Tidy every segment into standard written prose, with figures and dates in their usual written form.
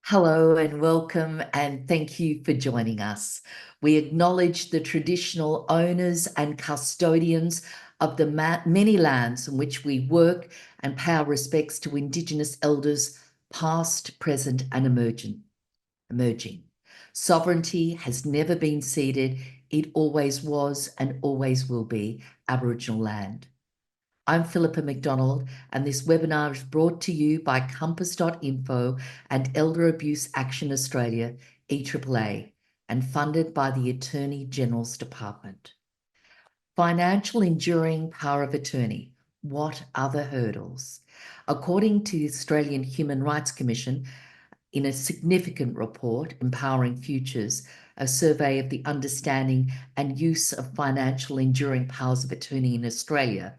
Hello and welcome, and thank you for joining us. We acknowledge the traditional owners and custodians of the many lands in which we work and pay our respects to Indigenous elders, past, present, and emerging. Sovereignty has never been ceded. It always was and always will be Aboriginal land. I'm Philippa McDonald, and this webinar is brought to you by Compass.info and Elder Abuse Action Australia, EPOA, and funded by the Attorney General's Department. Financial enduring power of attorney. What are the hurdles? According to the Australian Human Rights Commission, in a significant report, Empowering Futures, a survey of the understanding and use of financial enduring powers of attorney in Australia,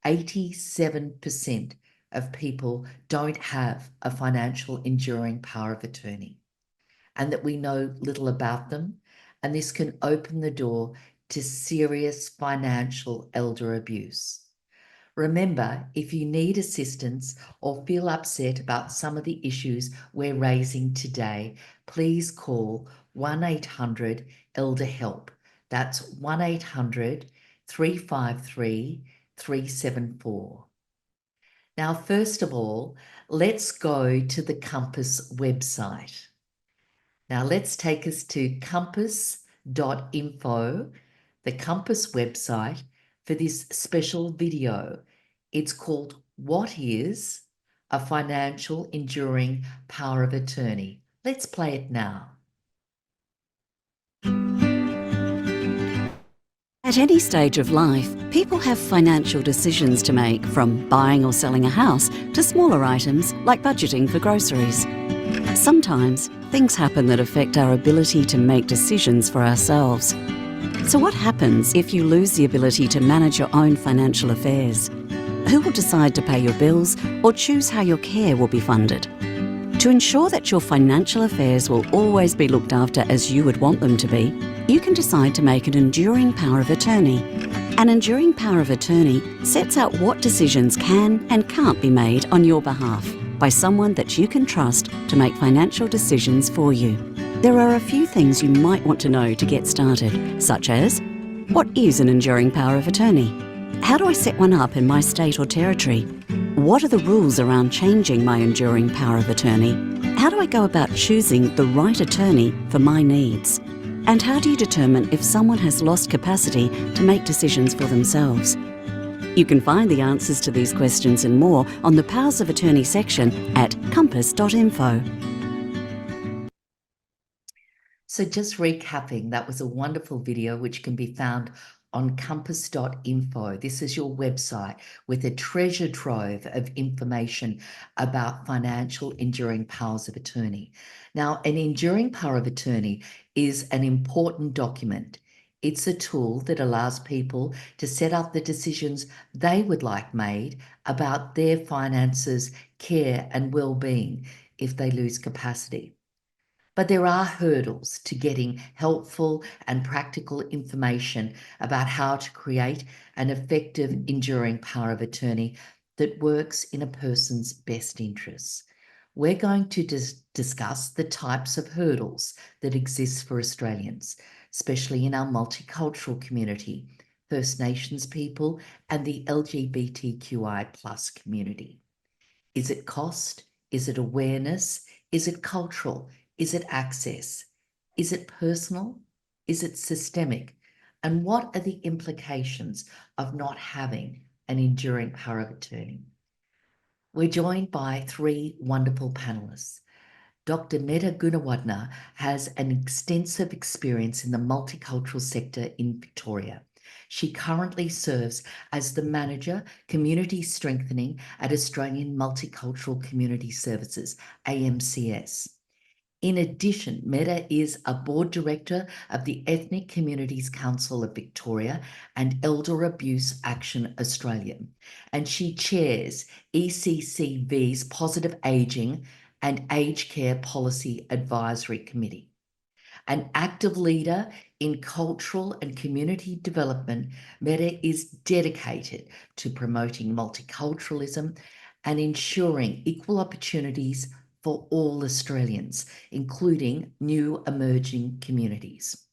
87% of people don't have a financial enduring power of attorney, and that we know little about them, and this can open the door to serious financial elder abuse. Remember, if you need assistance or feel upset about some of the issues we're raising today, please call 1-800-ELDER-HELP. That's 1-800-353-374. Now, first of all, let's go to the Compass website. Now, let's take us to compass.info, the Compass website, for this special video. It's called What is a Financial Enduring Power of Attorney? Let's play it now. At any stage of life, people have financial decisions to make, from buying or selling a house to smaller items like budgeting for groceries. Sometimes things happen that affect our ability to make decisions for ourselves. So what happens if you lose the ability to manage your own financial affairs? Who will decide to pay your bills or choose how your care will be funded? To ensure that your financial affairs will always be looked after as you would want them to be, you can decide to make an enduring power of attorney. An enduring power of attorney sets out what decisions can and can't be made on your behalf by someone that you can trust to make financial decisions for you. There are a few things you might want to know to get started, such as: what is an enduring power of attorney? How do I set one up in my state or territory? What are the rules around changing my enduring power of attorney? How do I go about choosing the right attorney for my needs? And how do you determine if someone has lost capacity to make decisions for themselves? You can find the answers to these questions and more on the Powers of Attorney section at compass.info. So just recapping, that was a wonderful video which can be found on compass.info. This is your website with a treasure trove of information about financial enduring powers of attorney. Now, an enduring power of attorney is an important document. It's a tool that allows people to set up the decisions they would like made about their finances, care, and well-being if they lose capacity. But there are hurdles to getting helpful and practical information about how to create an effective enduring power of attorney that works in a person's best interests. We're going to discuss the types of hurdles that exist for Australians, especially in our multicultural community, First Nations people, and the LGBTQI+ community. Is it cost? Is it awareness? Is it cultural? Is it access? Is it personal? Is it systemic? And what are the implications of not having an enduring power of attorney? We're joined by three wonderful panellists. Dr. Medha Gunawardana has an extensive experience in the multicultural sector in Victoria. She currently serves as the Manager, Community Strengthening at Australian Multicultural Community Services, AMCS. In addition, Medha is a board director of the Ethnic Communities Council of Victoria and Elder Abuse Action Australia, and she chairs ECCV's Positive Ageing and Aged Care Policy Advisory Committee. An active leader in cultural and community development, Medha is dedicated to promoting multiculturalism and ensuring equal opportunities for all Australians, including new emerging communities.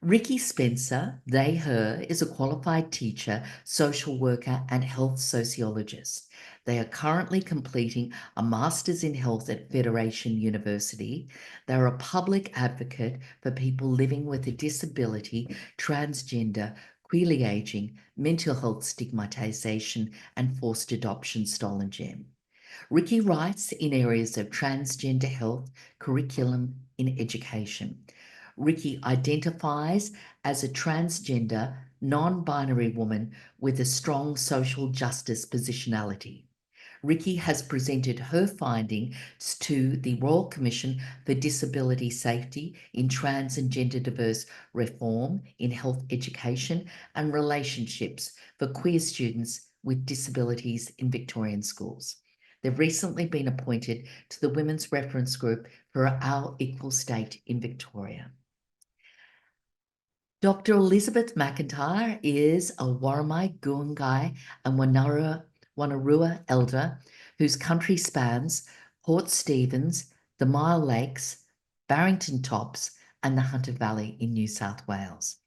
Ricki Spencer, they, her, is a qualified teacher, social worker, and health sociologist. They are currently completing a Master's in Health at Federation University. They're a public advocate for people living with a disability, transgender, queerly ageing, mental health stigmatisation, and forced adoption stolen gem. Ricki writes in areas of transgender health, curriculum in education. Ricki identifies as a transgender, non-binary woman with a strong social justice positionality. Ricki has presented her findings to the Royal Commission for Disability Safety in Trans and Gender Diverse Reform in Health Education and Relationships for Queer Students with Disabilities in Victorian Schools. They've recently been appointed to the Women's Reference Group for Our Equal State in Victoria. Dr. Elizabeth McEntyre is a Worimi, Guringai and Wonnarua elder whose country spans Port Stephens, the Myall Lakes, Barrington Tops and the Hunter Valley in New South Wales.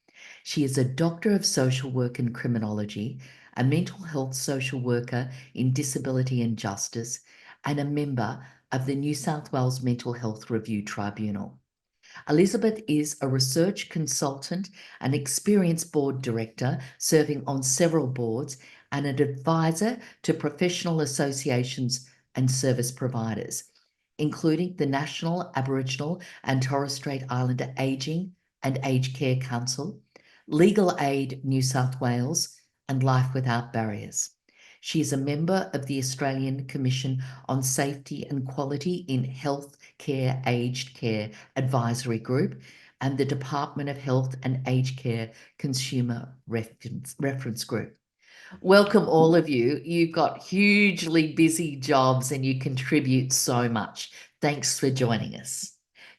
She is a Doctor of Social Work and Criminology, a mental health social worker in Disability and Justice, and a member of the New South Wales Mental Health Review Tribunal. Elizabeth is a research consultant, an experienced board director serving on several boards, and an advisor to professional associations and service providers, including the National Aboriginal and Torres Strait Islander Ageing and Aged Care Council, Legal Aid New South Wales, and Life Without Barriers. She is a member of the Australian Commission on Safety and Quality in Health Care Aged Care Advisory Group and the Department of Health and Aged Care Consumer Reference Group. Welcome all of you. You've got hugely busy jobs and you contribute so much. Thanks for joining us.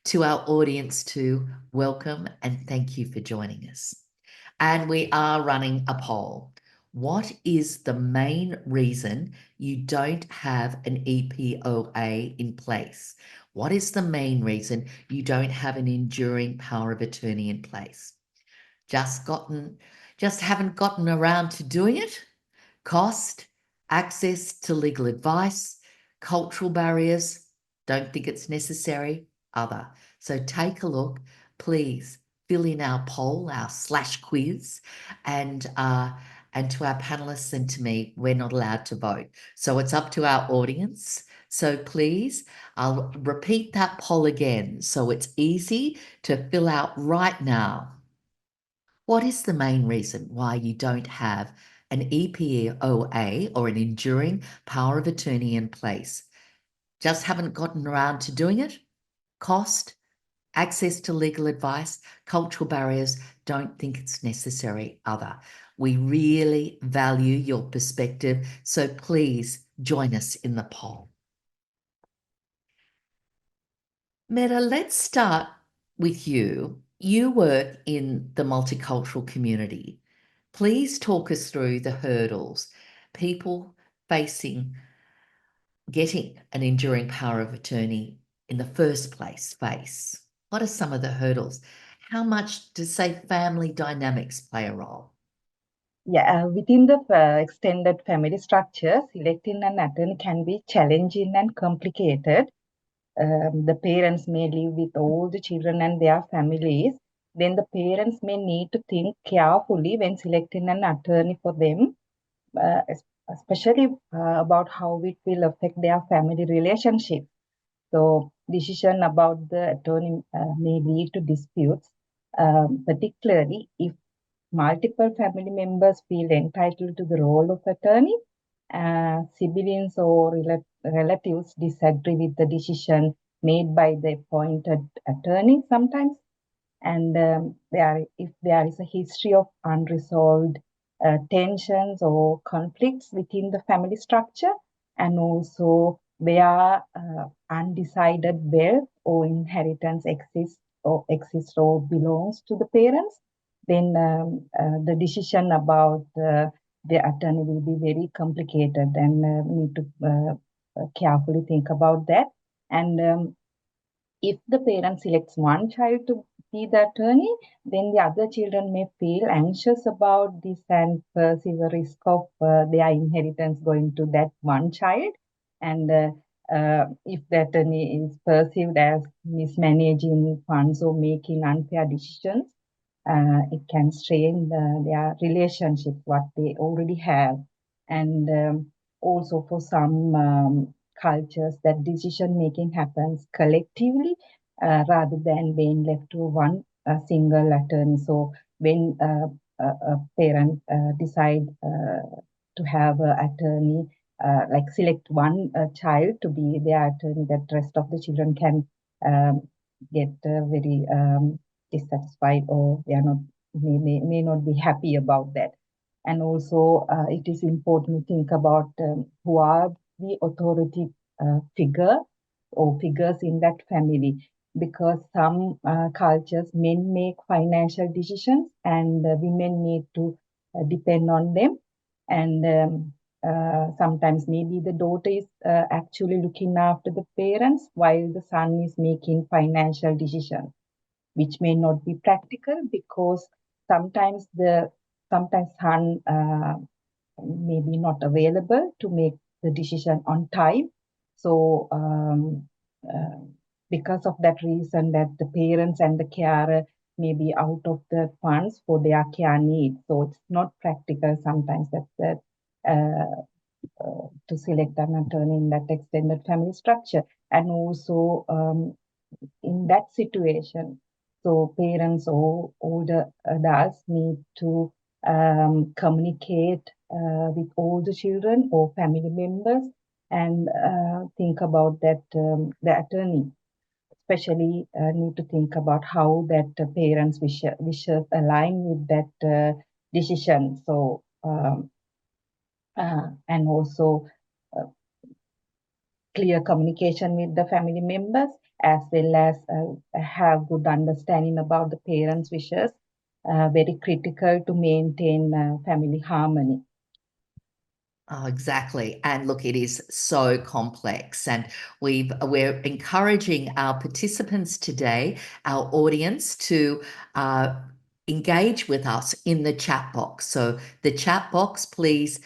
To our audience too, welcome and thank you for joining us. And we are running a poll. What is the main reason you don't have an EPOA in place? What is the main reason you don't have an enduring power of attorney in place? Just haven't gotten around to doing it? Cost, access to legal advice, cultural barriers, don't think it's necessary, other. So take a look, please fill in our poll, our /quiz, and to our panelists and to me, we're not allowed to vote. So it's up to our audience. So please, I'll repeat that poll again so it's easy to fill out right now. What is the main reason why you don't have an EPOA or an enduring power of attorney in place? Just haven't gotten around to doing it? Cost, access to legal advice, cultural barriers, don't think it's necessary, other. We really value your perspective, so please join us in the poll. Medha, let's start with you. You work in the multicultural community. Please talk us through the hurdles people facing getting an enduring power of attorney in the first place face. What are some of the hurdles? How much does, say, family dynamics play a role? Yeah, within the extended family structure, selecting an attorney can be challenging and complicated. The parents may live with all the children and their families. Then the parents may need to think carefully when selecting an attorney for them, especially about how it will affect their family relationship. So decision about the attorney may lead to disputes, particularly if multiple family members feel entitled to the role of attorney. Siblings or relatives disagree with the decision made by the appointed attorney sometimes. And if there is a history of unresolved tensions or conflicts within the family structure, and also where undecided wealth or inheritance exists or belongs to the parents, then the decision about the attorney will be very complicated and need to carefully think about that. And if the parent selects one child to be the attorney, then the other children may feel anxious about this and perceive a risk of their inheritance going to that one child. And if the attorney is perceived as mismanaging funds or making unfair decisions, it can strain their relationship, what they already have. And also for some cultures, that decision making happens collectively rather than being left to one single attorney. So when a parent decide to have an attorney, like select one child to be their attorney, that rest of the children can get very dissatisfied, or they are not may not be happy about that. And also, it is important to think about who are the authority figure or figures in that family, because some cultures men make financial decisions and women need to depend on them. And sometimes maybe the daughter is actually looking after the parents while the son is making financial decisions, which may not be practical, because sometimes sometimes son may be not available to make the decision on time. So because of that reason, that the parents and the carer may be out of the funds for their care needs. So it's not practical sometimes that to select an attorney in that extended family structure. And also in that situation, so parents or older adults need to communicate with all the children or family members and think about that the attorney especially need to think about how that parents' wishes align with that decision. So and also clear communication with the family members, as well as have good understanding about the parents' wishes, very critical to maintain family harmony. Oh, exactly. And look, it is so complex. And we're encouraging our participants today, our audience, to engage with us in the chat box. So the chat box, please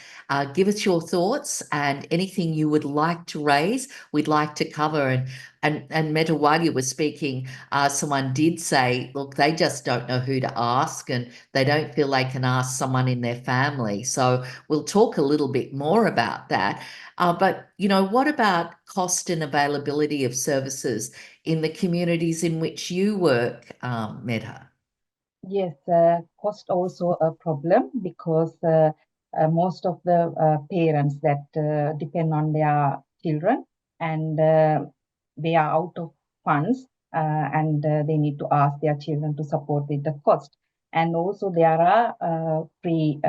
give us your thoughts and anything you would like to raise, we'd like to cover. And Medha, while you were speaking, someone did say, look, they just don't know who to ask and they don't feel they can ask someone in their family. So we'll talk a little bit more about that. But, what about cost and availability of services in the communities in which you work, Medha? Yes, cost also a problem, because most of the parents that depend on their children, and they are out of funds, and they need to ask their children to support with the cost. And also there are free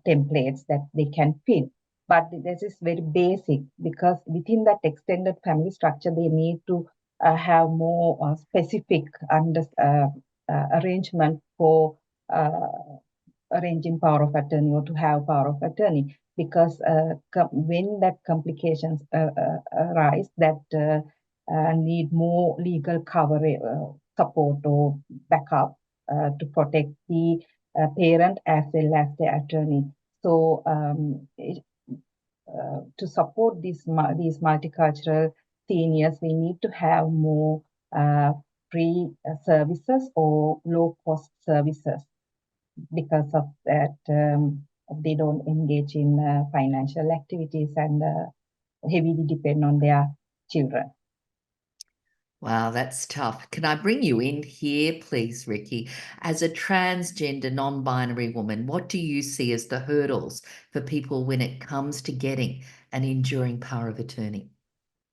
templates that they can fill. But this is very basic, because within that extended family structure, they need to have more specific arrangement for arranging power of attorney or to have power of attorney, because when that complications arise that need more legal coverage, support or backup to protect the parent as well as the attorney. So to support these multicultural seniors, we need to have more free services or low-cost services. Because of that, they don't engage in financial activities and heavily depend on their children. Wow, that's tough. Can I bring you in here, please, Ricki? As a transgender, non-binary woman, what do you see as the hurdles for people when it comes to getting an enduring power of attorney?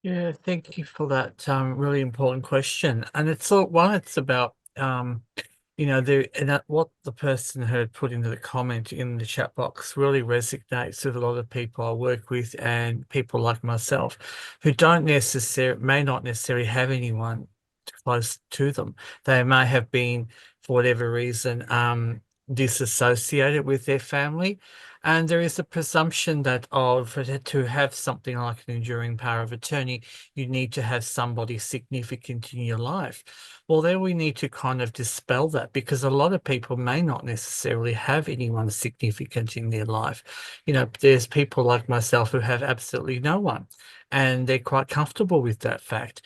Yeah, thank you for that really important question. And it's about what the person had put into the comment in the chat box really resonates with a lot of people I work with and people like myself who may not necessarily have anyone close to them. They may have been, for whatever reason, disassociated with their family. And there is a presumption that to have something like an enduring power of attorney, you need to have somebody significant in your life. Well, then we need to kind of dispel that, because a lot of people may not necessarily have anyone significant in their life. You know, there's people like myself who have absolutely no one, and they're quite comfortable with that fact.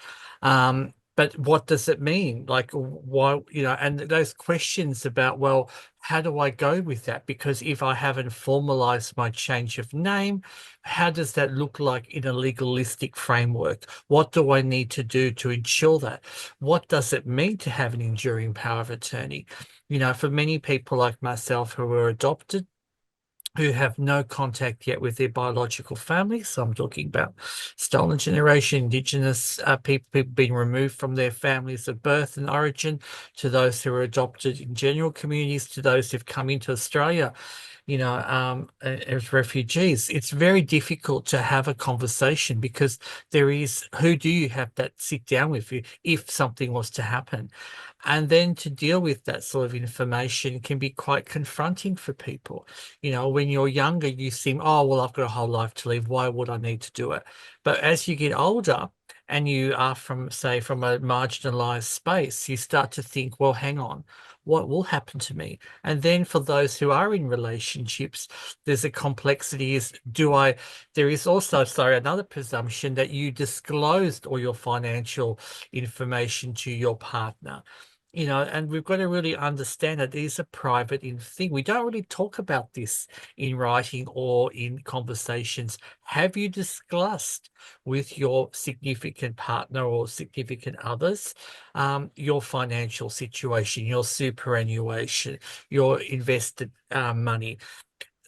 But what does it mean? Like, why, you know, and those questions about, well, how do I go with that? Because if I haven't formalized my change of name, how does that look like in a legalistic framework? What do I need to do to ensure that? What does it mean to have an enduring power of attorney? You know, for many people like myself who were adopted, who have no contact yet with their biological family. So I'm talking about stolen generation, Indigenous people being removed from their families of birth and origin, to those who are adopted in general communities, to those who've come into Australia, you know, as refugees. It's very difficult to have a conversation, because there is, who do you have that sit down with you if something was to happen? And then to deal with that sort of information can be quite confronting for people. You know, when you're younger, you seem, oh, well, I've got a whole life to live. Why would I need to do it? But as you get older and you are from, say, from a marginalized space, you start to think, well, hang on, what will happen to me? And then for those who are in relationships, there's a complexity is, there is also, sorry, another presumption that you disclosed all your financial information to your partner. You know, and we've got to really understand that it is a private thing. We don't really talk about this in writing or in conversations. Have you discussed with your significant partner or significant others your financial situation, your superannuation, your invested money?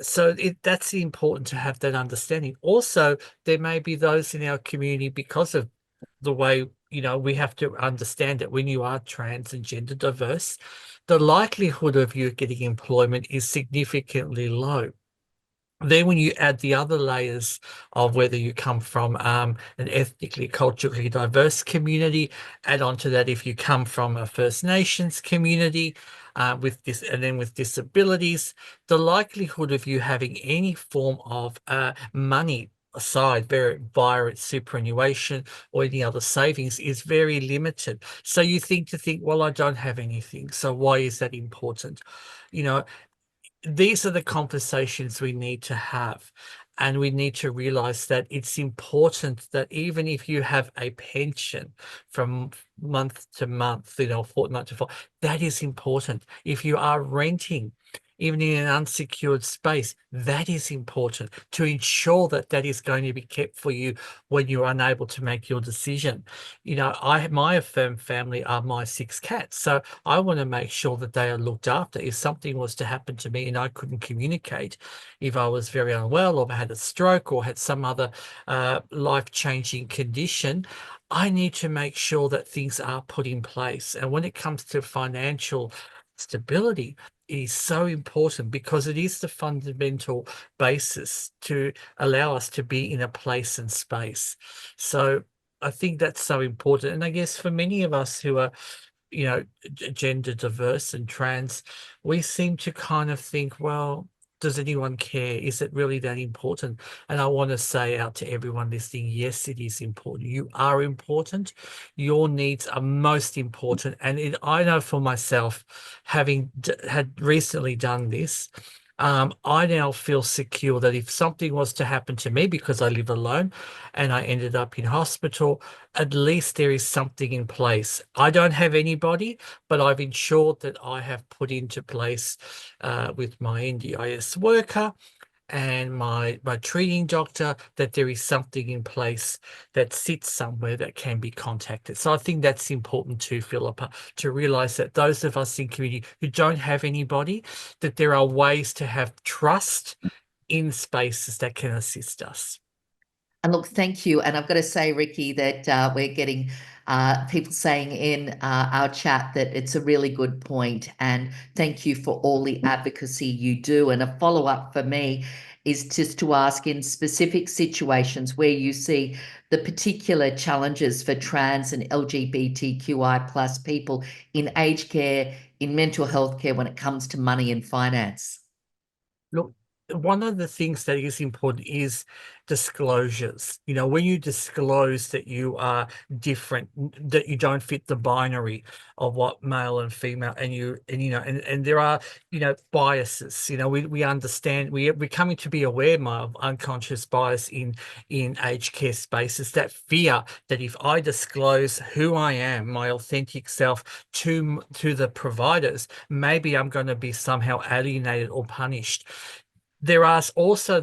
So that's important to have that understanding. Also, there may be those in our community, because of the way, you know, we have to understand that when you are trans and gender diverse, the likelihood of you getting employment is significantly low. Then when you add the other layers of whether you come from an ethnically, culturally diverse community, add on to that if you come from a First Nations community with this, and then with disabilities, the likelihood of you having any form of money aside via its superannuation or any other savings is very limited. So you think, well, I don't have anything, so why is that important? You know, these are the conversations we need to have. And we need to realize that it's important that even if you have a pension from month to month, you know, fortnight to fortnight, that is important. If you are renting, even in an unsecured space, that is important to ensure that that is going to be kept for you when you're unable to make your decision. You know, my affirmed family are my 6 cats, so I want to make sure that they are looked after. If something was to happen to me and I couldn't communicate, if I was very unwell or had a stroke or had some other life-changing condition, I need to make sure that things are put in place. And when it comes to financial stability, it is so important, because it is the fundamental basis to allow us to be in a place and space. So I think that's so important. And I guess for many of us who are, you know, gender diverse and trans, we seem to kind of think, well, does anyone care? Is it really that important? And I want to say out to everyone listening, yes, it is important. You are important. Your needs are most important. And I know for myself, having had recently done this, I now feel secure that if something was to happen to me, because I live alone and I ended up in hospital, at least there is something in place. I don't have anybody, but I've ensured that I have put into place with my NDIS worker and my treating doctor, that there is something in place that sits somewhere that can be contacted. So I think that's important too, Philippa, to realize that those of us in community who don't have anybody, that there are ways to have trust in spaces that can assist us. And look, thank you. And I've got to say, Ricki, that we're getting people saying in our chat that it's a really good point. And thank you for all the advocacy you do. And a follow-up for me is just to ask, in specific situations where you see the particular challenges for trans and LGBTQI plus people in aged care, in mental health care when it comes to money and finance? Look, one of the things that is important is disclosures. You know, when you disclose that you are different, that you don't fit the binary of what male and female, and and there are, biases. We understand, we're coming to be aware of unconscious bias in aged care spaces. That fear that if I disclose who I am, my authentic self, to the providers, maybe I'm going to be somehow alienated or punished. There are also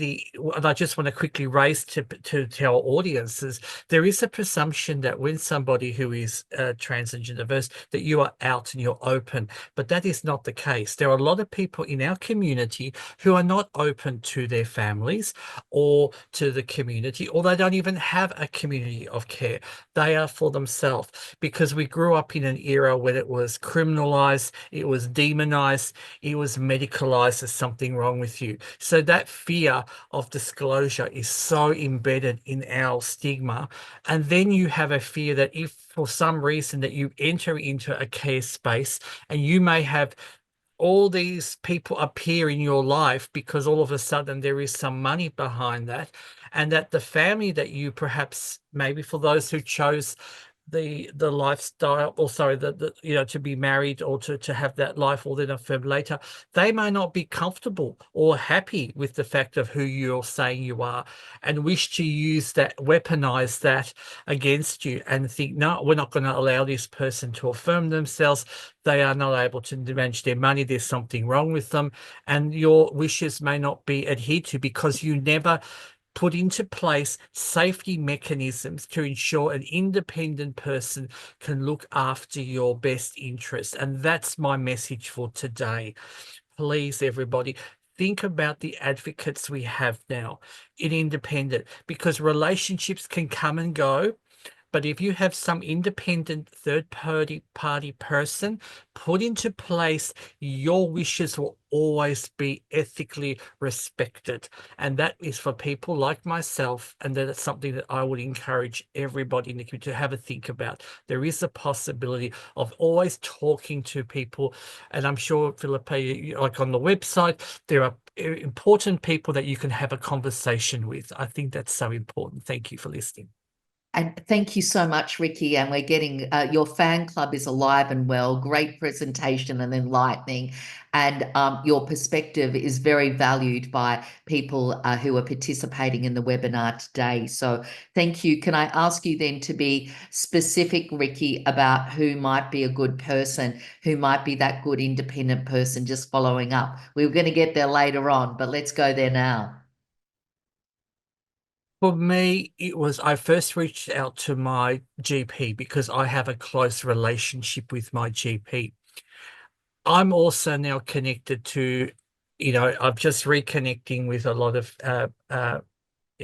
and I just want to quickly raise to our audiences, there is a presumption that when somebody who is trans and gender diverse, that you are out and you're open, but that is not the case. There are a lot of people in our community who are not open to their families or to the community, or they don't even have a community of care. They are for themselves, because we grew up in an era when it was criminalized, it was demonized, it was medicalized as something wrong with you. So that fear of disclosure is so embedded in our stigma. And then you have a fear that if for some reason that you enter into a care space, and you may have all these people appear in your life because all of a sudden there is some money behind that, and that the family that you perhaps, maybe for those who chose the lifestyle, or sorry, to be married or to have that life or then affirmed later, they may not be comfortable or happy with the fact of who you're saying you are, and wish to use that, weaponize that against you, and think, no, we're not going to allow this person to affirm themselves. They are not able to manage their money. There's something wrong with them, and your wishes may not be adhered to because you never put into place safety mechanisms to ensure an independent person can look after your best interest. And that's my message for today. Please, everybody, think about the advocates we have now in independent, because relationships can come and go. But if you have some independent third party person put into place, your wishes will always be ethically respected. And that is for people like myself. And that is something that I would encourage everybody in the community to have a think about. There is a possibility of always talking to people. And I'm sure, Philippa, like on the website, there are important people that you can have a conversation with. I think that's so important. Thank you for listening. And thank you so much, Ricki. And we're getting your fan club is alive and well. Great presentation and enlightening. And your perspective is very valued by people who are participating in the webinar today. So thank you. Can I ask you then to be specific, Ricki, about who might be a good person, who might be that good independent person, just following up? We were going to get there later on, but let's go there now. For me, I first reached out to my GP because I have a close relationship with my GP. I'm also now connected to, I'm just reconnecting with a lot of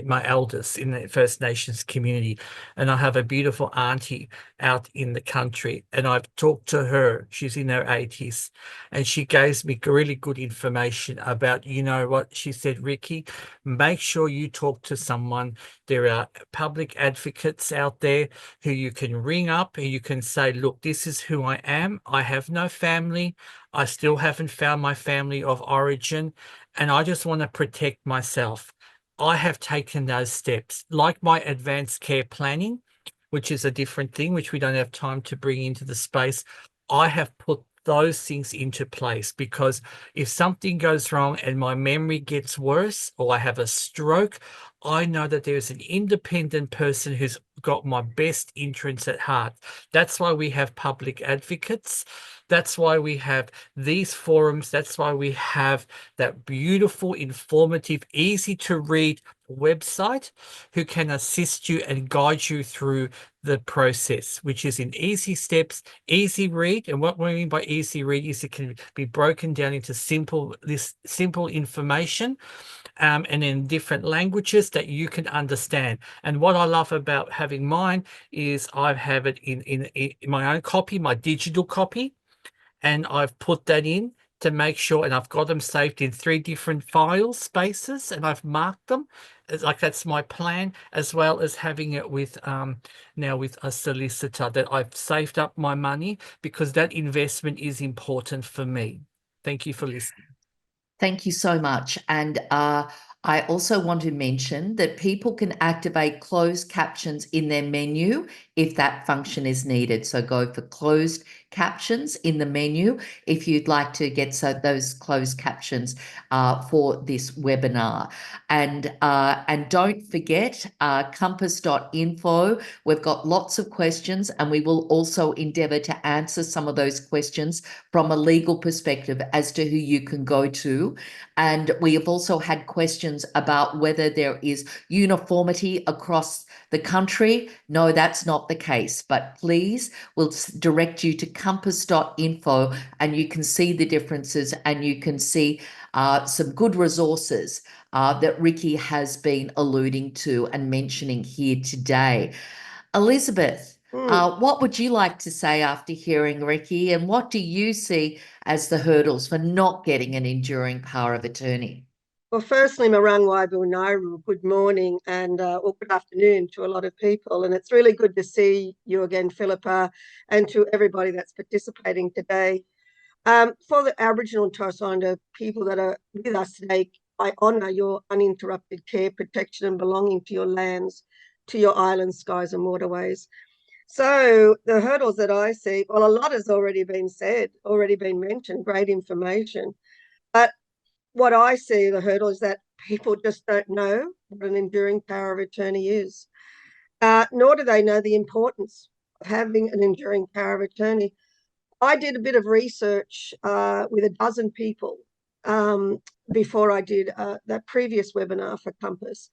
my elders in the First Nations community, and I have a beautiful auntie out in the country, and I've talked to her. She's in her 80s, and she gave me really good information about, what she said, Ricki, make sure you talk to someone. There are public advocates out there who you can ring up, and you can say, look, this is who I am. I have no family. I still haven't found my family of origin, and I just want to protect myself. I have taken those steps, like my advanced care planning, which is a different thing, which we don't have time to bring into the space. I have put those things into place, because if something goes wrong and my memory gets worse, or I have a stroke, I know that there's an independent person who's got my best interests at heart. That's why we have public advocates. That's why we have these forums. That's why we have that beautiful, informative, easy to read website who can assist you and guide you through the process, which is in easy steps, easy read. And what we mean by easy read is it can be broken down into simple information, and in different languages that you can understand. And what I love about having mine is I have it in my own copy, my digital copy, and I've put that in to make sure, and I've got them saved in 3 different file spaces, and I've marked them, It's like that's my plan, as well as having it with now with a solicitor, that I've saved up my money, because that investment is important for me. Thank you for listening. Thank you so much. And I also want to mention that people can activate closed captions in their menu if that function is needed. So go for closed captions in the menu if you'd like to get those closed captions for this webinar. And don't forget compass.info. We've got lots of questions, and we will also endeavour to answer some of those questions from a legal perspective as to who you can go to. And we have also had questions about whether there is uniformity across the country. No, that's not the case, but please, we'll direct you to compass.info, and you can see the differences, and you can see some good resources that Ricki has been alluding to and mentioning here today. Elizabeth, what would you like to say after hearing Ricki, and what do you see as the hurdles for not getting an enduring power of attorney? Well, firstly, Marangwai Wonnarua, good morning and or good afternoon to a lot of people. And it's really good to see you again, Philippa, and to everybody that's participating today. For the Aboriginal and Torres Strait people that are with us today, I honour your uninterrupted care, protection and belonging to your lands, to your islands, skies and waterways. So the hurdles that I see, well, a lot has already been said, already been mentioned, great information. But what I see, the hurdle, is that people just don't know what an enduring power of attorney is, nor do they know the importance of having an enduring power of attorney. I did a bit of research with a dozen people before I did that previous webinar for Compass.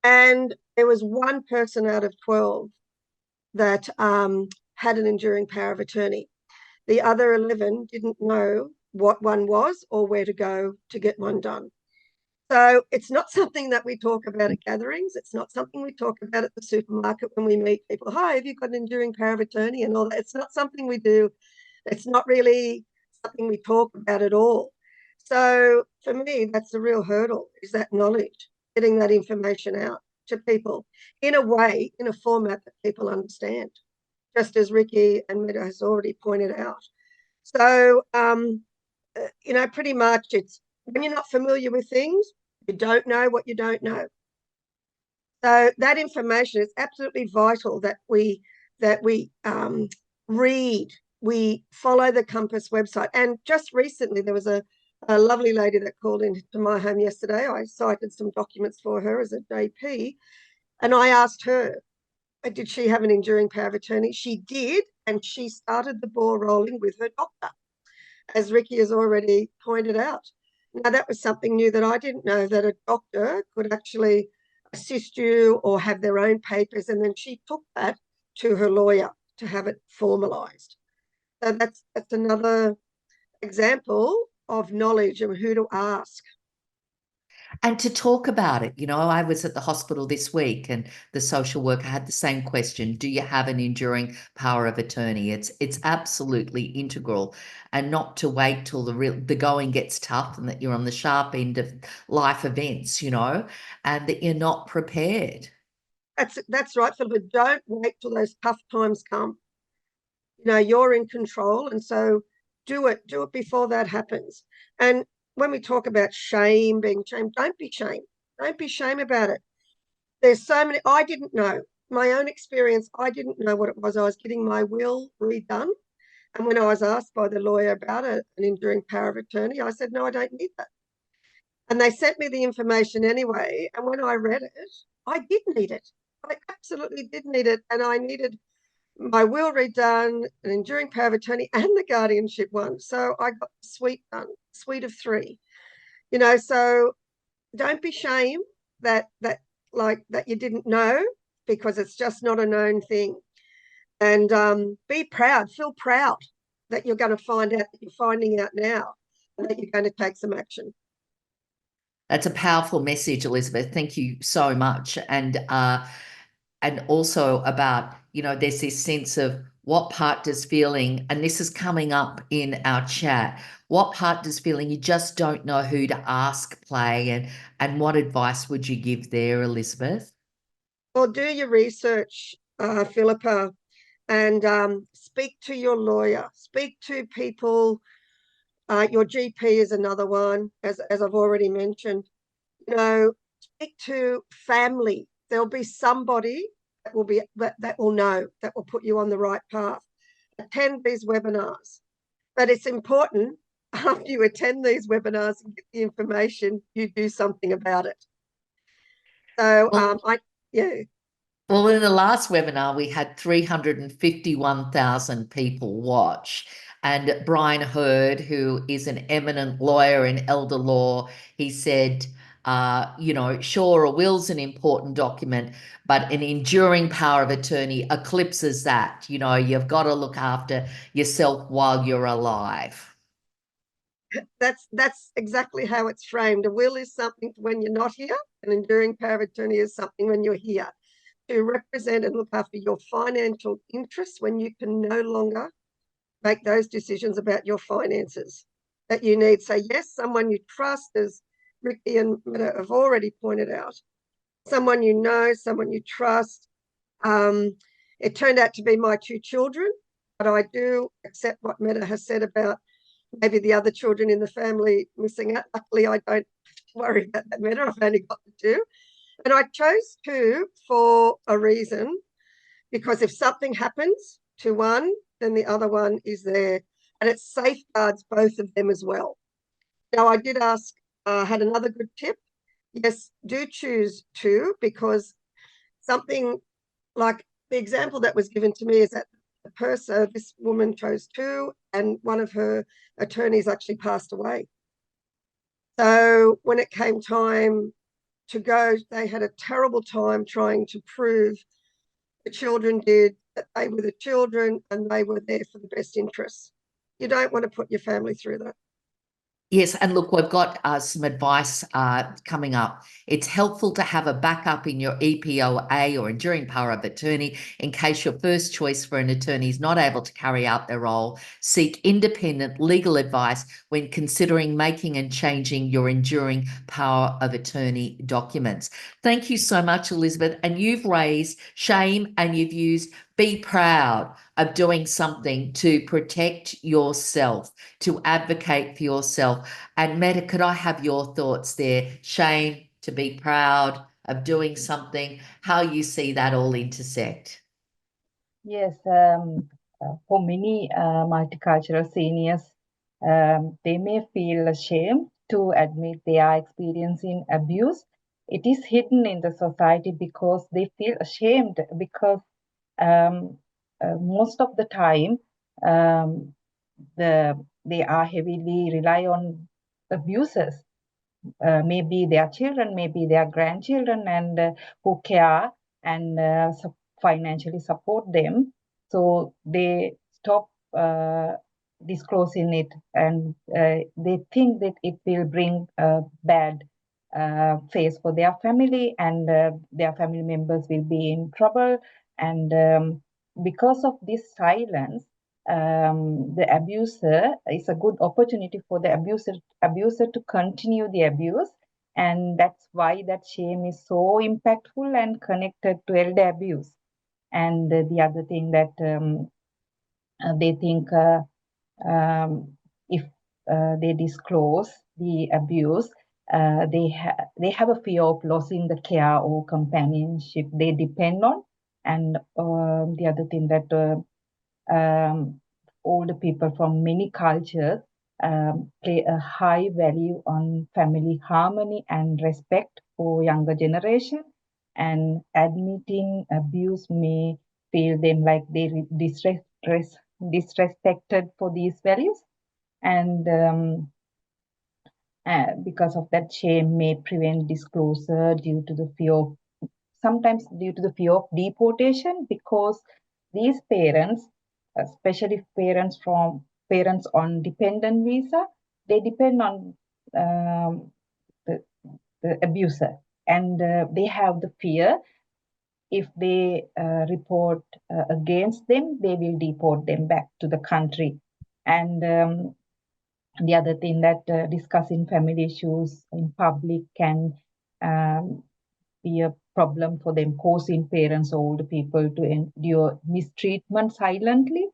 And there was one person out of 12 that had an enduring power of attorney. The other 11 didn't know what one was or where to go to get one done. So it's not something that we talk about at gatherings. It's not something we talk about at the supermarket when we meet people. Hi, have you got an enduring power of attorney and all that? It's not something we do. It's not really something we talk about at all. So for me, that's the real hurdle, is that knowledge, getting that information out to people in a way, in a format that people understand, just as Ricki and Medha has already pointed out. So, you know, pretty much it's when you're not familiar with things, you don't know what you don't know. So that information is absolutely vital that we read, we follow the Compass website. And just recently, there was a lovely lady that called into my home yesterday. I cited some documents for her as a JP, and I asked her, did she have an enduring power of attorney? She did, and she started the ball rolling with her doctor, as Ricki has already pointed out. Now, that was something new that I didn't know, that a doctor could actually assist you or have their own papers, and then she took that to her lawyer to have it formalised. So that's another example of knowledge and who to ask. And to talk about it. You know, I was at the hospital this week, and the social worker had the same question: do you have an enduring power of attorney? It's absolutely integral, and not to wait till the going gets tough and that you're on the sharp end of life events, you know, and that you're not prepared. That's right, Philippa. Don't wait till those tough times come. You know, you're in control, and so do it before that happens. And when we talk about shame, being shamed, don't be shamed. Don't be shamed about it. There's so many, I didn't know. My own experience, I didn't know what it was. I was getting my will redone. And when I was asked by the lawyer about it, an enduring power of attorney, I said, no, I don't need that. And they sent me the information anyway. And when I read it, I did need it. I absolutely did need it. And I needed my will redone, an enduring power of attorney, and the guardianship one. So I got the suite done, suite of 3. You know, so don't be shamed that you didn't know, because it's just not a known thing. And be proud, feel proud that you're going to find out, that you're finding out now, and that you're going to take some action. That's a powerful message, Elizabeth. Thank you so much. And also about, you know, there's this sense of what part does feeling, and this is coming up in our chat, what part does feeling you just don't know who to ask play, and what advice would you give there, Elizabeth? Well, do your research, Philippa, and speak to your lawyer, speak to people. Your GP is another one, as I've already mentioned. You know, speak to family. There'll be somebody that will know, that will put you on the right path. Attend these webinars. But it's important, after you attend these webinars and get the information, you do something about it. So yeah. Well, in the last webinar, we had 351,000 people watch. And Brian Hurd, who is an eminent lawyer in elder law, he said, sure, a will's an important document, but an enduring power of attorney eclipses that. You've got to look after yourself while you're alive. That's exactly how it's framed. A will is something when you're not here. An enduring power of attorney is something when you're here, to represent and look after your financial interests when you can no longer make those decisions about your finances that you need. So yes, someone you trust, as Ricki and Medha have already pointed out, someone you know, someone you trust. It turned out to be my two children, but I do accept what Medha has said about maybe the other children in the family missing out. Luckily, I don't worry about that matter. I've only got the two. And I chose two for a reason, because if something happens to one, then the other one is there. And it safeguards both of them as well. Now, I did ask, had another good tip. Yes, do choose two, because something like the example that was given to me is that this woman chose two, and one of her attorneys actually passed away. So when it came time to go, they had a terrible time trying to prove the children did, that they were the children and they were there for the best interests. You don't want to put your family through that. Yes, and look, we've got some advice coming up. It's helpful to have a backup in your EPOA or enduring power of attorney in case your first choice for an attorney is not able to carry out their role. Seek independent legal advice when considering making and changing your enduring power of attorney documents. Thank you so much, Elizabeth. And you've raised shame and you've used be proud of doing something to protect yourself, to advocate for yourself. And Medha, could I have your thoughts there? Shame, to be proud of doing something, how you see that all intersect? Yes, for many multicultural seniors, they may feel ashamed to admit they are experiencing abuse. It is hidden in the society because they feel ashamed, because most of the time they are heavily rely on abusers. Maybe their children, maybe their grandchildren, and who care and financially support them. So they stop disclosing it, and they think that it will bring a bad face for their family, and their family members will be in trouble. And because of this silence, the abuser is a good opportunity for the abuser to continue the abuse, and that's why that shame is so impactful and connected to elder abuse. And the other thing that they think if they disclose the abuse, they have a fear of losing the care or companionship they depend on. And the other thing that older people from many cultures play a high value on family harmony and respect for younger generation, and admitting abuse may feel them like they disrespected for these values, and because of that, shame may prevent disclosure due to the fear of, sometimes due to the fear of deportation, because these parents, especially parents on dependent visa, they depend on the abuser, and they have the fear if they report against them, they will deport them back to the country. And the other thing that discussing family issues in public can be a problem for them, causing parents or older people to endure mistreatment silently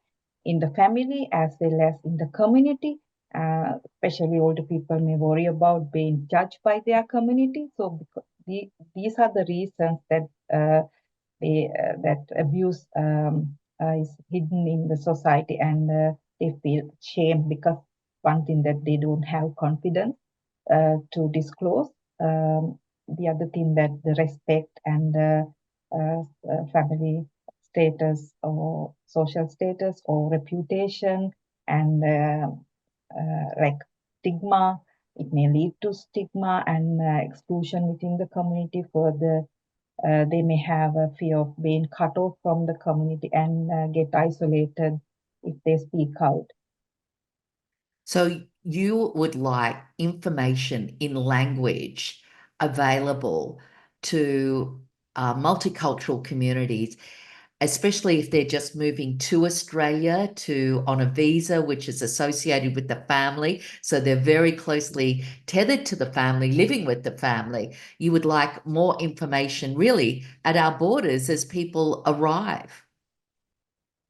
in the family as well as in the community. Especially older people may worry about being judged by their community. So these are the reasons that that abuse is hidden in the society, and they feel shame because one thing that they don't have confidence to disclose. The other thing that the respect and family status or social status or reputation and like stigma, it may lead to stigma and exclusion within the community. Further, they may have a fear of being cut off from the community and get isolated if they speak out. So you would like information in language available to multicultural communities, especially if they're just moving to Australia on a visa which is associated with the family. So they're very closely tethered to the family, living with the family. You would like more information really at our borders as people arrive.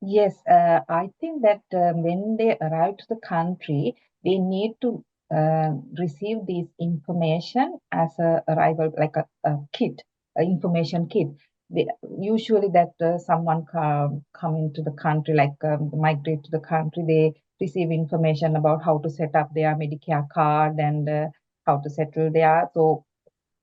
Yes, I think that when they arrive to the country, they need to receive this information as a arrival, like a kit, an information kit. Usually that someone come into the country, like migrate to the country, they receive information about how to set up their Medicare card and how to settle there. So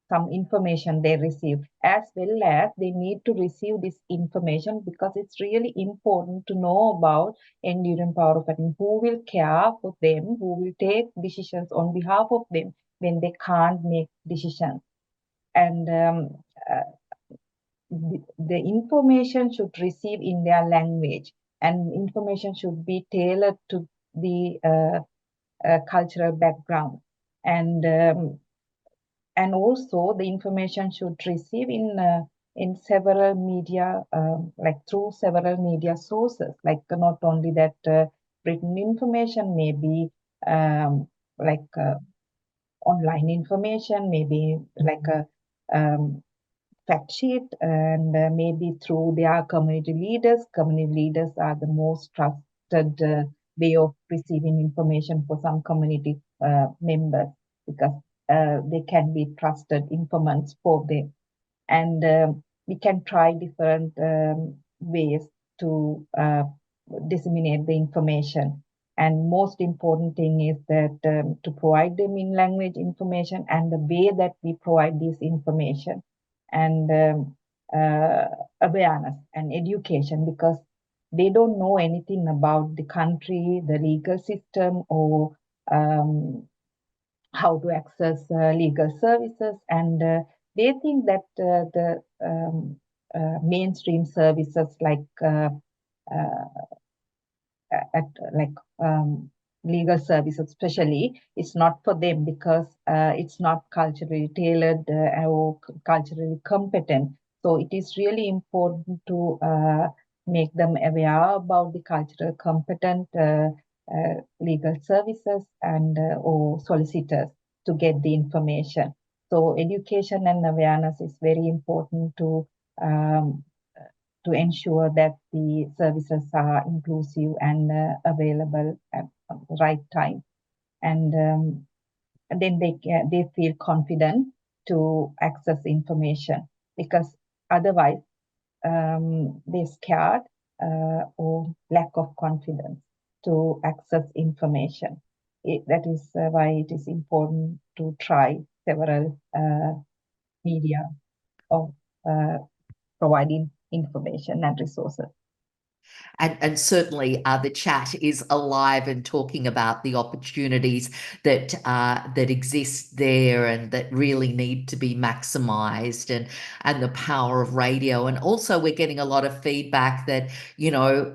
some information they receive, as well as they need to receive this information because it's really important to know about enduring power of attorney, who will care for them, who will take decisions on behalf of them when they can't make decisions. And the information should receive in their language, and information should be tailored to the cultural background. And also the information should receive in several media, like through several media sources, like not only that written information, maybe like online information, maybe like a fact sheet, and maybe through their community leaders. Community leaders are the most trusted way of receiving information for some community members, because they can be trusted informants for them. And we can try different ways to disseminate the information. And most important thing is that to provide them in language information and the way that we provide this information, and awareness and education, because they don't know anything about the country, the legal system, or how to access legal services. And they think that the mainstream services like legal services especially, it's not for them because it's not culturally tailored or culturally competent. So it is really important to make them aware about the cultural competent legal services and or solicitors to get the information. So education and awareness is very important to ensure that the services are inclusive and available at the right time. And then they feel confident to access information, because otherwise they're scared or lack of confidence to access information. That is why it is important to try several media of providing information and resources. And certainly the chat is alive and talking about the opportunities that that exist there and that really need to be maximised, and the power of radio. And also we're getting a lot of feedback that, you know,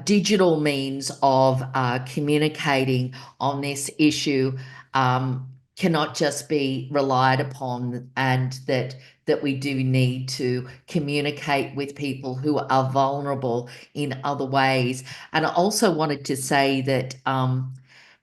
digital means of communicating on this issue cannot just be relied upon, and that that we do need to communicate with people who are vulnerable in other ways. And I also wanted to say that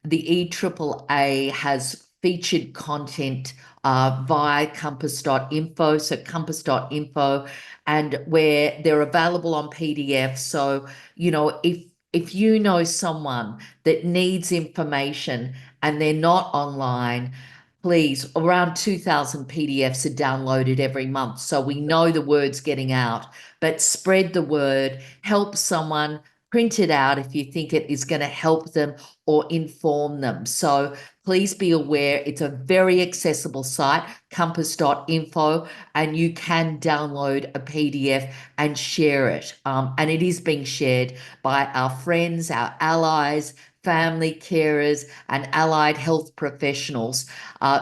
the EPOA has featured content via compass.info, so compass.info, and where they're available on PDF. So, you know, if you know someone that needs information and they're not online, please, around 2,000 PDFs are downloaded every month. So we know the word's getting out, but spread the word, help someone, print it out if you think it is going to help them or inform them. So please be aware it's a very accessible site, compass.info, and you can download a PDF and share it. And it is being shared by our friends, our allies, family carers, and allied health professionals.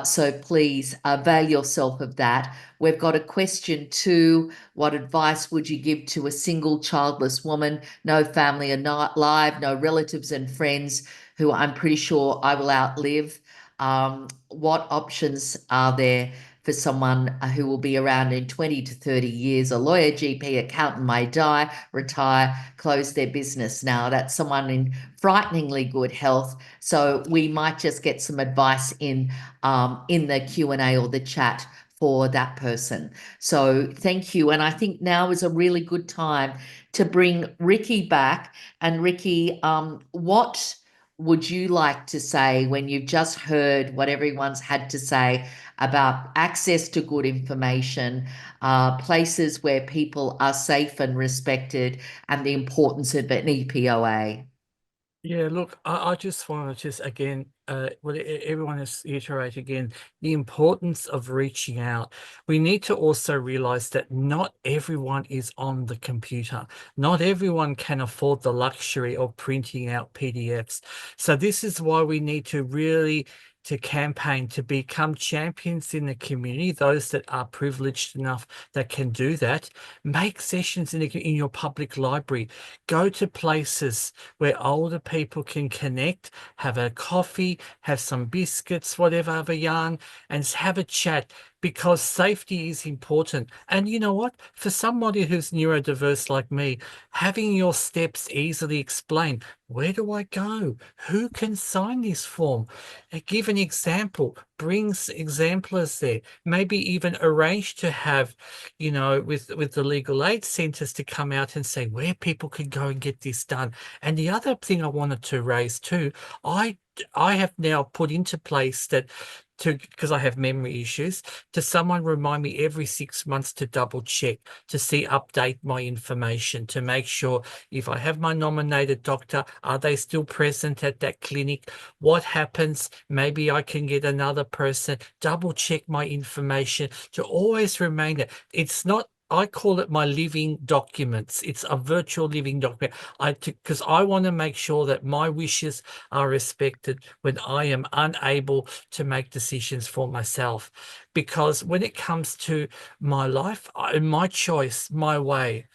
So please avail yourself of that. We've got a question too. What advice would you give to a single childless woman, no family alive, no relatives and friends who I'm pretty sure I will outlive? What options are there for someone who will be around in 20 to 30 years? A lawyer, GP, accountant may die, retire, close their business. Now, that's someone in frighteningly good health. So we might just get some advice in the Q&A or the chat for that person. So thank you. And I think now is a really good time to bring Ricki back. And Ricki, what would you like to say when you've just heard what everyone's had to say about access to good information, places where people are safe and respected, and the importance of an EPOA? Yeah, look, I just want to again, everyone has iterated again, the importance of reaching out. We need to also realize that not everyone is on the computer. Not everyone can afford the luxury of printing out PDFs. So this is why we need to really campaign to become champions in the community, those that are privileged enough that can do that. Make sessions in your public library. Go to places where older people can connect, have a coffee, have some biscuits, whatever, have a yarn, and have a chat, because safety is important. And you know what? For somebody who's neurodiverse like me, having your steps easily explained, where do I go? Who can sign this form? Give an example, brings exemplars there, maybe even arrange to have, you know, with the legal aid centres to come out and say where people can go and get this done. And the other thing I wanted to raise too, I have now put into place that, because I have memory issues, to someone remind me every 6 months to double check, to update my information, to make sure if I have my nominated doctor, are they still present at that clinic? What happens? Maybe I can get another person, double check my information, to always remain that. It's not, I call it my living documents. It's a virtual living document. Because I want to make sure that my wishes are respected when I am unable to make decisions for myself. Because when it comes to my life, my choice, my way,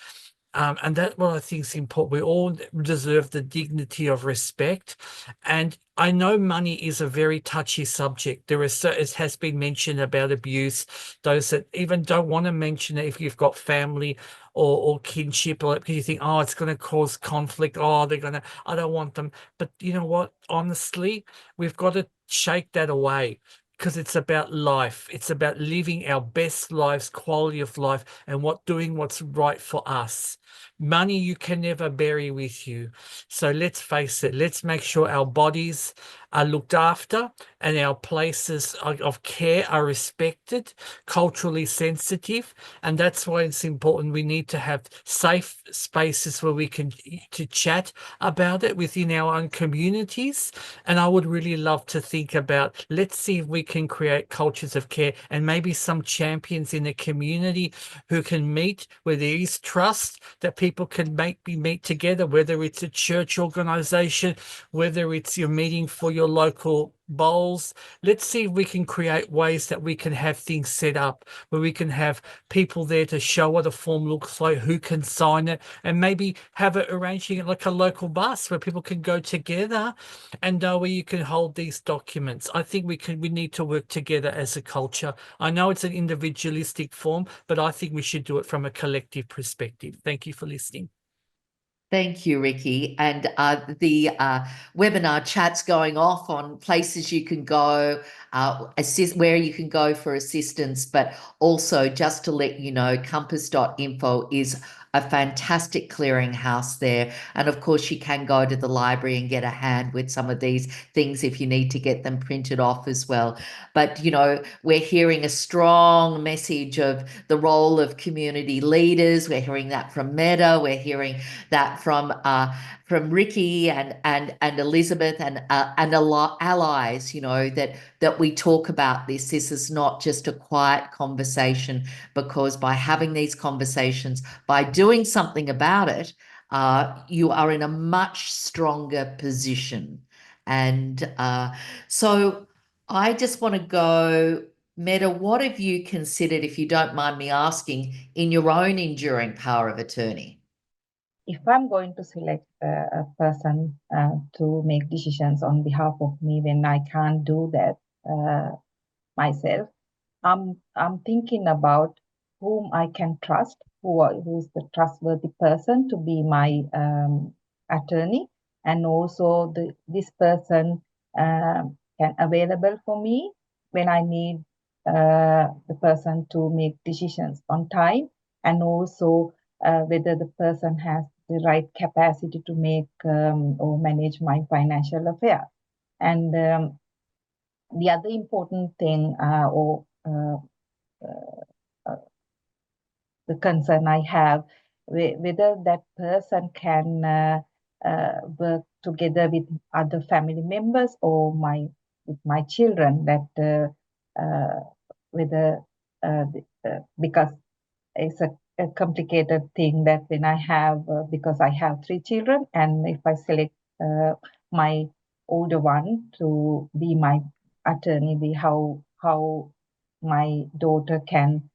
and that's what I think is important. We all deserve the dignity of respect. And I know money is a very touchy subject. It has been mentioned about abuse, those that even don't want to mention it if you've got family or kinship, or because you think, oh, it's going to cause conflict. Oh, I don't want them. But you know what? Honestly, we've got to shake that away, because it's about life. It's about living our best lives, quality of life, and doing what's right for us. Money you can never bury with you. So let's face it, let's make sure our bodies are looked after and our places of care are respected, culturally sensitive. And that's why it's important. We need to have safe spaces where we can chat about it within our own communities. And I would really love to think about, let's see if we can create cultures of care and maybe some champions in the community who can meet where there is trust, that people can meet together, whether it's a church organization, whether it's your meeting for your local bowls. Let's see if we can create ways that we can have things set up where we can have people there to show what a form looks like, who can sign it, and maybe have it arranging it like a local bus where people can go together and where you can hold these documents. I think we need to work together as a culture. I know it's an individualistic form, but I think we should do it from a collective perspective. Thank you for listening. Thank you, Ricki. And the webinar chat's going off on places you can go, where you can go for assistance, but also just to let you know, compass.info is a fantastic clearinghouse there. And of course, you can go to the library and get a hand with some of these things if you need to get them printed off as well. But, you know, we're hearing a strong message of the role of community leaders. We're hearing that from Medha. We're hearing that from Ricki and Elizabeth and allies, you know, that we talk about this. This is not just a quiet conversation, because by having these conversations, by doing something about it, you are in a much stronger position. And so I just want to go, Medha, what have you considered, if you don't mind me asking, in your own enduring power of attorney? If I'm going to select a person to make decisions on behalf of me when I can't do that myself, I'm thinking about whom I can trust, who's the trustworthy person to be my attorney, and also this person can available for me when I need the person to make decisions on time, and also whether the person has the right capacity to make or manage my financial affairs. And the other important thing the concern I have, whether that person can work together with other family members or with my children, that whether because it's a complicated thing that when I have, because I have 3 children, and if I select my older one to be my attorney, how my daughter can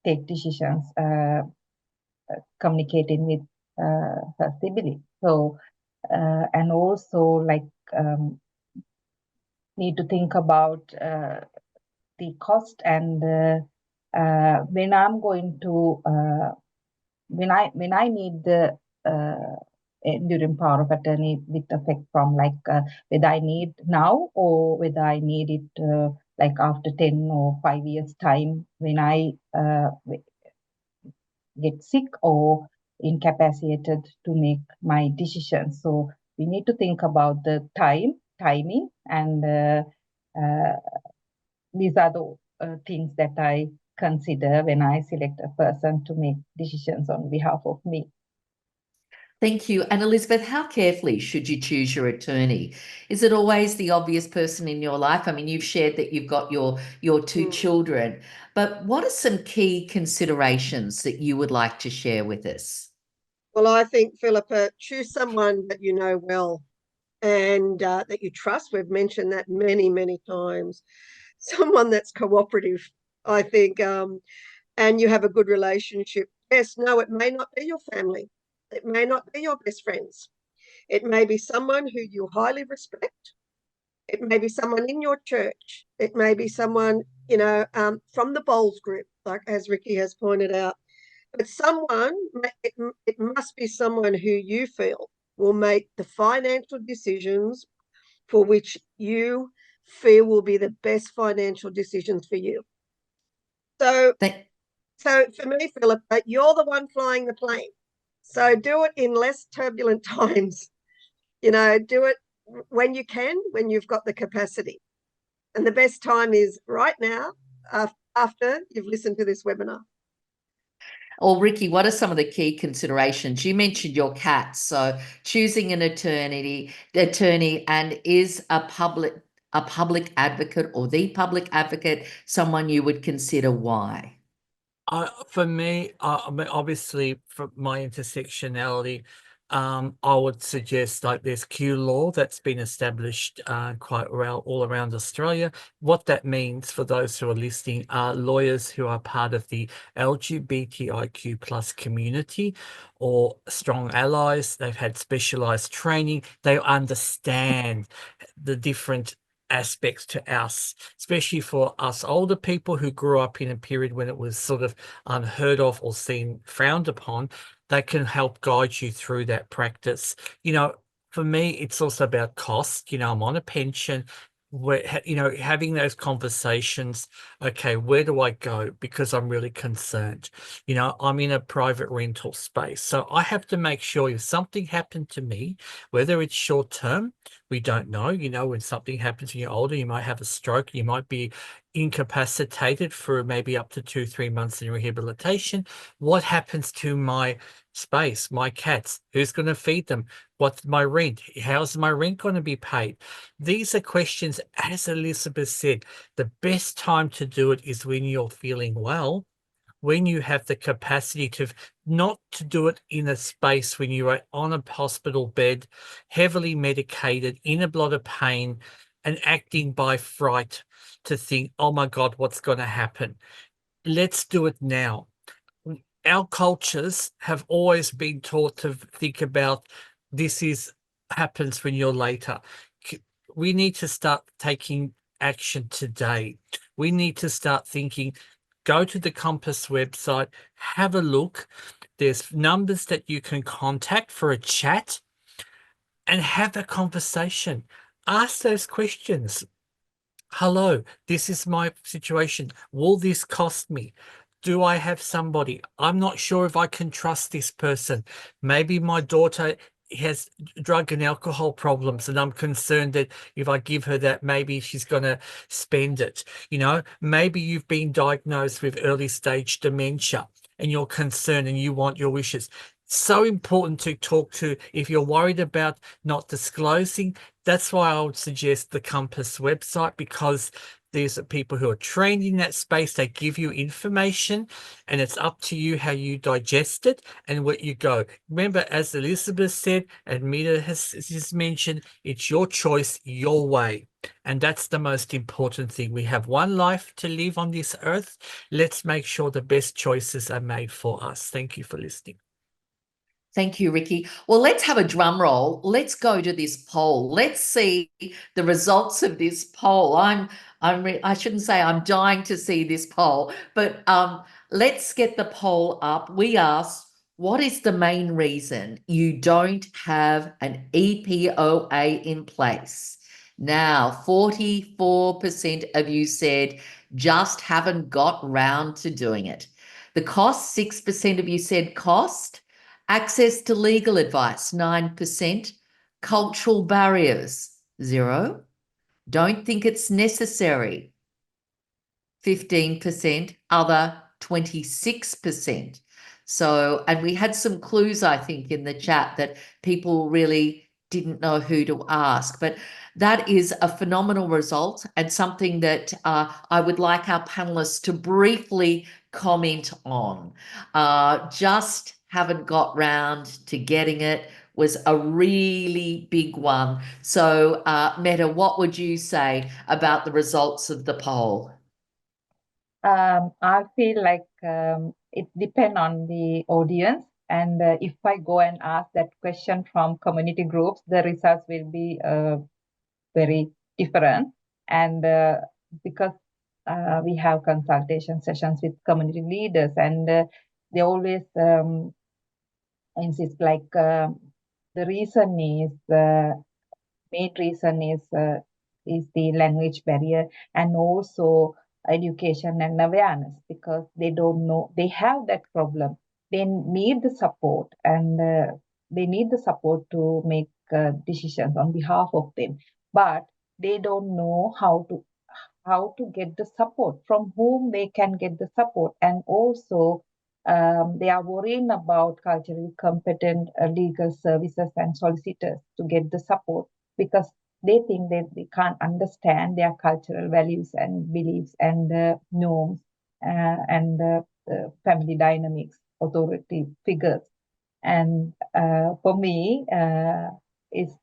take decisions communicating with her sibling. So and also like need to think about the cost, and when I'm going to when I need the enduring power of attorney with effect from whether I need now or whether I need it like after 10 or 5 years time when I get sick or incapacitated to make my decisions. So we need to think about the timing, and these are the things that I consider when I select a person to make decisions on behalf of me. Thank you. And Elizabeth, how carefully should you choose your attorney? Is it always the obvious person in your life? I mean, you've shared that you've got your 2 children, but what are some key considerations that you would like to share with us? Well, I think, Philippa, choose someone that you know well and that you trust. We've mentioned that many, many times. Someone that's cooperative, I think, and you have a good relationship. Yes, no, it may not be your family. It may not be your best friends. It may be someone who you highly respect. It may be someone in your church. It may be someone, you know, from the bowls group, like as Ricki has pointed out. But it must be someone who you feel will make the financial decisions for which you feel will be the best financial decisions for you. So for me, Philippa, you're the one flying the plane. So do it in less turbulent times. You know, do it when you can, when you've got the capacity. And the best time is right now, after you've listened to this webinar. Or Ricki, what are some of the key considerations? You mentioned your cats, so choosing an attorney, and is a public advocate or the public advocate someone you would consider? Why? For me, obviously, for my intersectionality, I would suggest, like, there's Q law that's been established quite well all around Australia. What that means for those who are listening are lawyers who are part of the LGBTIQ plus community or strong allies. They've had specialized training. They understand the different aspects to us, especially for us older people who grew up in a period when it was sort of unheard of or seen frowned upon. They can help guide you through that practice. For me, it's also about cost. I'm on a pension. Where, having those conversations, okay, where do I go? Because I'm really concerned. I'm in a private rental space. So I have to make sure if something happened to me, whether it's short term, we don't know. When something happens when you're older, you might have a stroke, you might be incapacitated for maybe up to 2-3 months in rehabilitation. What happens to my space, my cats? Who's going to feed them? What's my rent? How's my rent going to be paid? These are questions, as Elizabeth said, the best time to do it is when you're feeling well, when you have the capacity to not to do it in a space when you are on a hospital bed, heavily medicated, in a lot of pain, and acting by fright to think, oh my God, what's going to happen? Let's do it now. Our cultures have always been taught to think about happens when you're later. We need to start taking action today. We need to start thinking, go to the Compass website, have a look. There's numbers that you can contact for a chat and have a conversation. Ask those questions. Hello, this is my situation. Will this cost me? Do I have somebody? I'm not sure if I can trust this person. Maybe my daughter has drug and alcohol problems, and I'm concerned that if I give her that, maybe she's going to spend it. Maybe you've been diagnosed with early stage dementia and you're concerned and you want your wishes. So important to talk to. If you're worried about not disclosing, that's why I would suggest the Compass website, because there's people who are trained in that space. They give you information and it's up to you how you digest it and where you go. Remember, as Elizabeth said, and Medha has just mentioned, it's your choice, your way. And that's the most important thing. We have one life to live on this earth. Let's make sure the best choices are made for us. Thank you for listening. Thank you, Ricki. Well, let's have a drum roll. Let's go to this poll. Let's see the results of this poll. I shouldn't say I'm dying to see this poll, but let's get the poll up. We asked, what is the main reason you don't have an EPOA in place? Now, 44% of you said just haven't got round to doing it. The cost, 6% of you said cost. Access to legal advice, 9%. Cultural barriers, 0. Don't think it's necessary, 15%. Other, 26%. So, and we had some clues, I think, in the chat that people really didn't know who to ask. But that is a phenomenal result and something that I would like our panelists to briefly comment on. Just haven't got round to getting it was a really big one. So, Medha, what would you say about the results of the poll? I feel like it depends on the audience. And if I go and ask that question from community groups, the results will be very different. And because we have consultation sessions with community leaders, and they always insist like the reason is main reason is the language barrier and also education and awareness, because they don't know they have that problem. They need the support, and they need the support to make decisions on behalf of them, but they don't know how to get the support, from whom they can get the support. And also they are worrying about culturally competent legal services and solicitors to get the support, because they think that they can't understand their cultural values and beliefs and norms and family dynamics, authority figures. And for me, it's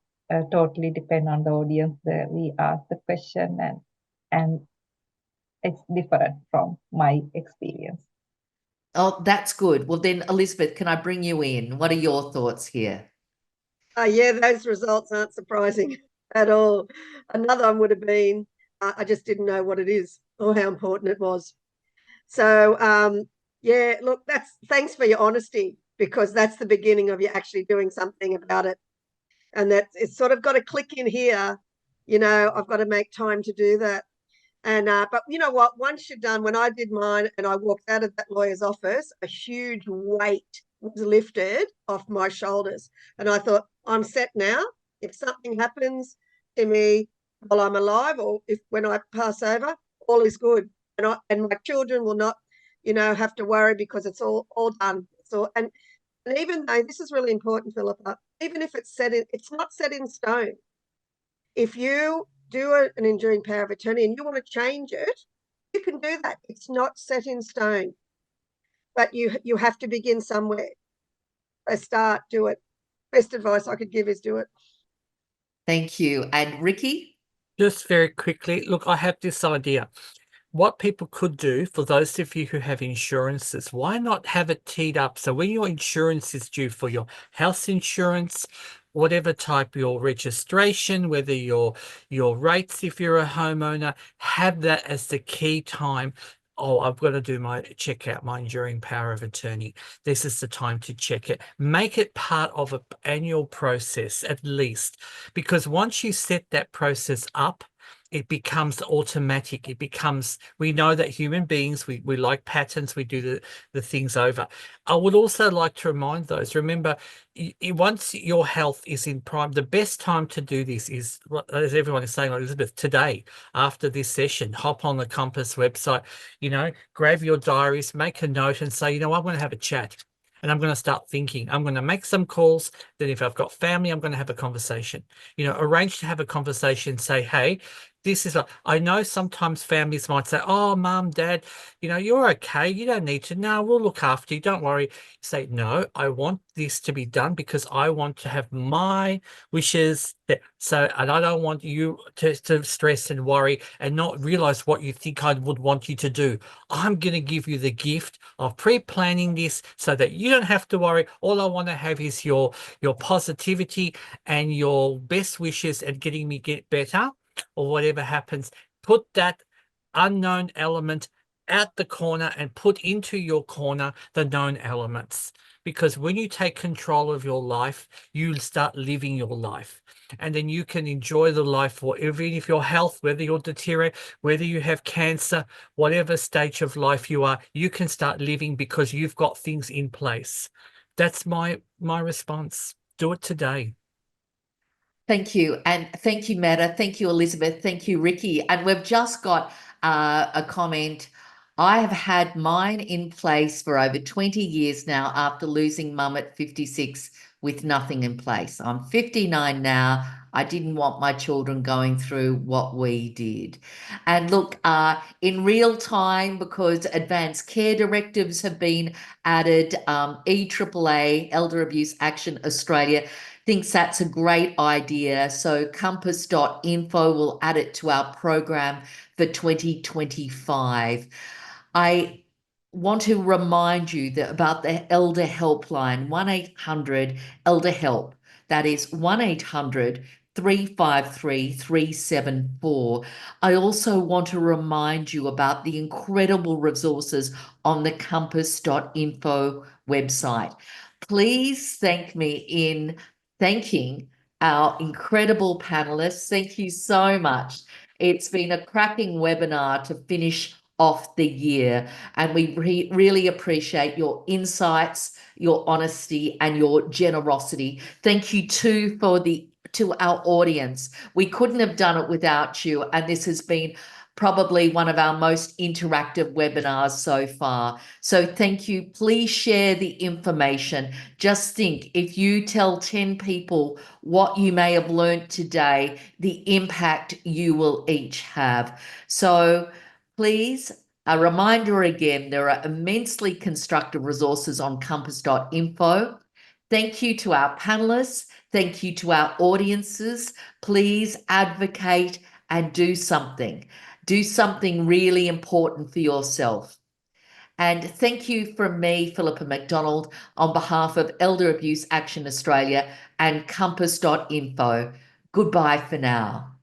totally depend on the audience that we ask the question, and it's different from my experience. Oh, that's good. Well, then, Elizabeth, can I bring you in? What are your thoughts here? Yeah, those results aren't surprising at all. Another one would have been, I just didn't know what it is or how important it was. So, yeah, look, thanks for your honesty, because that's the beginning of you actually doing something about it. And it's sort of got to click in here, I've got to make time to do that. And but you know what? Once you're done, when I did mine and I walked out of that lawyer's office, a huge weight was lifted off my shoulders. And I thought, I'm set now. If something happens to me while I'm alive, or if when I pass over, all is good. And my children will not, have to worry, because it's all done. So and even though this is really important, Philippa, even if it's not set in stone. If you do an enduring power of attorney and you want to change it, you can do that. It's not set in stone, but you have to begin somewhere. Do it. Best advice I could give is do it. Thank you. And Ricki? Just very quickly, look, I have this idea. What people could do, for those of you who have insurances, why not have it teed up so when your insurance is due for your house insurance, whatever type your registration, whether your rates if you're a homeowner, have that as the key time. Oh, I've got to check out my enduring power of attorney. This is the time to check it. Make it part of an annual process at least, because once you set that process up, it becomes automatic. We know that human beings, we like patterns, we do the things over. I would also like to remind those, remember, once your health is in prime, the best time to do this is, as everyone is saying, Elizabeth, today, after this session, hop on the Compass website, grab your diaries, make a note and say, I'm going to have a chat. And I'm going to start thinking. I'm going to make some calls. Then if I've got family, I'm going to have a conversation. Arrange to have a conversation. Say, hey, this is I know sometimes families might say, oh, mom, dad, you're okay. You don't need to. No, we'll look after you. Don't worry. Say, no, I want this to be done because I want to have my wishes. And I don't want you to stress and worry and not realize what you think I would want you to do. I'm going to give you the gift of pre-planning this so that you don't have to worry. All I want to have is your positivity and your best wishes and getting me get better, or whatever happens. Put that unknown element out the corner and put into your corner the known elements. Because when you take control of your life, you'll start living your life. And then you can enjoy the life, even if your health, whether you're deteriorate, whether you have cancer, whatever stage of life you are, you can start living because you've got things in place. That's my response. Do it today. Thank you. And thank you, Medha. Thank you, Elizabeth. Thank you, Ricki. And we've just got a comment. I have had mine in place for over 20 years now after losing mum at 56 with nothing in place. I'm 59 now. I didn't want my children going through what we did. And look, in real time, because advanced care directives have been added, EAAA, Elder Abuse Action Australia, thinks that's a great idea. So compass.info will add it to our program for 2025. I want to remind you about the Elder Helpline, 1-800 Elder Help. That is 1-800-353-374. I also want to remind you about the incredible resources on the compass.info website. Please thank me in thanking our incredible panelists. Thank you so much. It's been a cracking webinar to finish off the year, and we really appreciate your insights, your honesty, and your generosity. Thank you too to our audience. We couldn't have done it without you, and this has been probably one of our most interactive webinars so far. So thank you. Please share the information. Just think, if you tell 10 people what you may have learned today, the impact you will each have. So please, a reminder again, there are immensely constructive resources on compass.info. Thank you to our panelists. Thank you to our audiences. Please advocate and do something. Do something really important for yourself. And thank you from me, Philippa McDonald, on behalf of Elder Abuse Action Australia and compass.info. Goodbye for now.